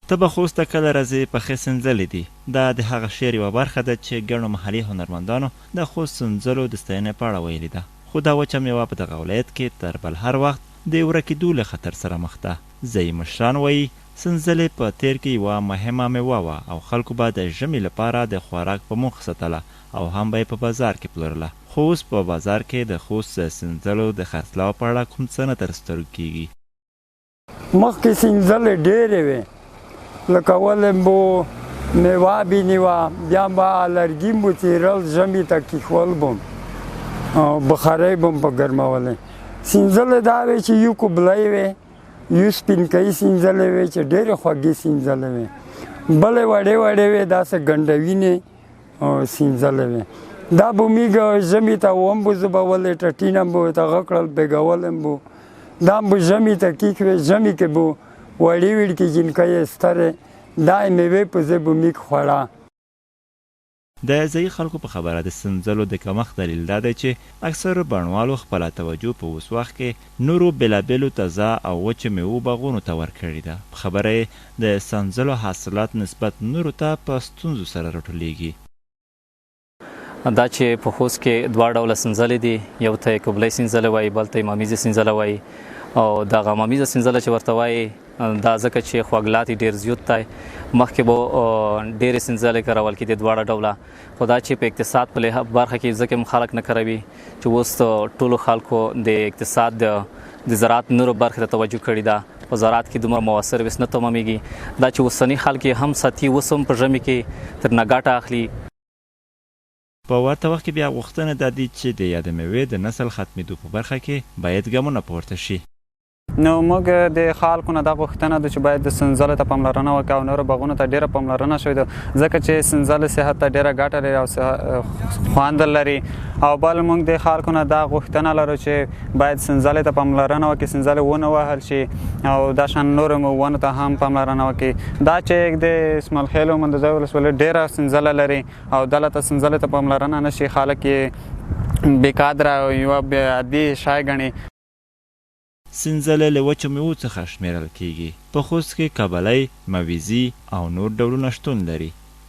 ته به خوست ته کله راځې پخې سنځلې دي. دا د هغه شعر یوه برخه ده چې ګڼو محلي هنرمندانو د خوست سنځلو د ستاینې په اړه ویلي ده. خو دا وچه میوه په دغه ولایت کې تر بل هر وخت د ورکېدو له خطر سره مخ ده. ځایي مشران وایي سنځلې په تیر کې یوه مهمه میوه وه او خلکو به د ژمي لپاره د خوراک په موخه ساتله او هم به یې په بازار کې پلورله. خو اوس په بازار کې د خوست د سنځلو د خرڅلاو په اړه کوم څه نه تر سترګو کېږي. مخکې سنځلې ډېرې وې، لکه ولمبو میوه بینیوه، بیا به لرګي مو څیرل، ژمي ته کیښول بم او بخارۍ بم په ګرمولې. سنځلې دا وې چې یو کوبلۍ وې، یو سپینکۍ سنځلې وې چې ډېرې خوږې سنځلې وې، بلې وړې وړې وې داسې ګنډوینې سنځلې وې. دا به میږ ژمي ته وم به زبولې، ټټین هم به ورته غکړل، بېګولم به دا به ژمي ته کیښوې. ژمي کې به وړې وړکې جنکۍ سترې دا یې میوې په ځای به میږ خوړه. د ځایي خلکو په خبره د سنځلو د کمښت دلیل دا دی چې اکثرو بڼوالو خپله توجه په اوس وخت کې نورو بېلابېلو تازه او وچو میوو باغونو ته ورکړې ده. په خبره یې د سنځلو حاصلات نسبت نورو ته په ستونزو سره راټولیږي. دا چې په خوست کې دوه ډوله سنځلې دي، یو ته یې کوبلۍ سنځله وایي، بل ته یې ممیزه سنځله وایي. او دغه ممیزه سنځله چې ورته وایي دا ځکه چې خوږلات یې ډېر زیات دی. مخکې به ډېرې سنځلې کارول کېدې دواړه ډوله، خو دا چې په اقتصاد په برخه کې ځکه هم خلک نه کاروي چې اوس ټولو خلکو د اقتصاد د زراعت نورو برخې ته توجه کړې ده. په زراعت کې دومره موثر ویس نه تمامېږي. دا چې اوسني خلک یې هم ساتي، اوس هم په ژمي کې ترنه ګټه اخلي. په ورته وخت کې بیا غوښتنه دا دي چې د یادې میوې د نسل ختمېدو په برخه کې باید ګامونه پورته شي. نو موږ د خلکو نه دا غوښتنه ده چې باید د سنځلې ته پاملرنه وکړو او نورو باغونو ته ډېره پاملرنه شوې ده، ځکه چې سنځلې صحت ته ډېره ګټه لري او خوند لري. او بل موږ د خلکو نه دا غوښتنه لرو چې باید سنځلې ته پاملرنه وکړي، سنځلې ونه وهل شي او دا شان نورو ونو ته هم پاملرنه وکړي. دا چې د اسماعیل خیل مندوزی ولسوالۍ ډېره سنځله لري او دلته سنځلې ته پاملرنه نه شي، خلک یې بېقدره او یوه بېعدي شی ګڼي. سنځلې له وچو میوو څخه شمیرل کیږي. په خوست کې کابلۍ، مویزي او نور ډولونه شتون لري.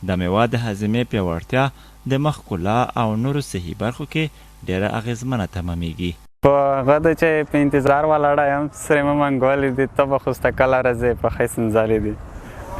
دا میوه د هاضمې پیاوړتیا، د مخ ښکلا او نورو صحي برخو کې ډېره اغېزمنه تمامېږي. په هغه ده چې په انتظار ولاړه یم، سرې مه منګولې دي، ته به خوست ته کله راځې پخې سنځلې دي.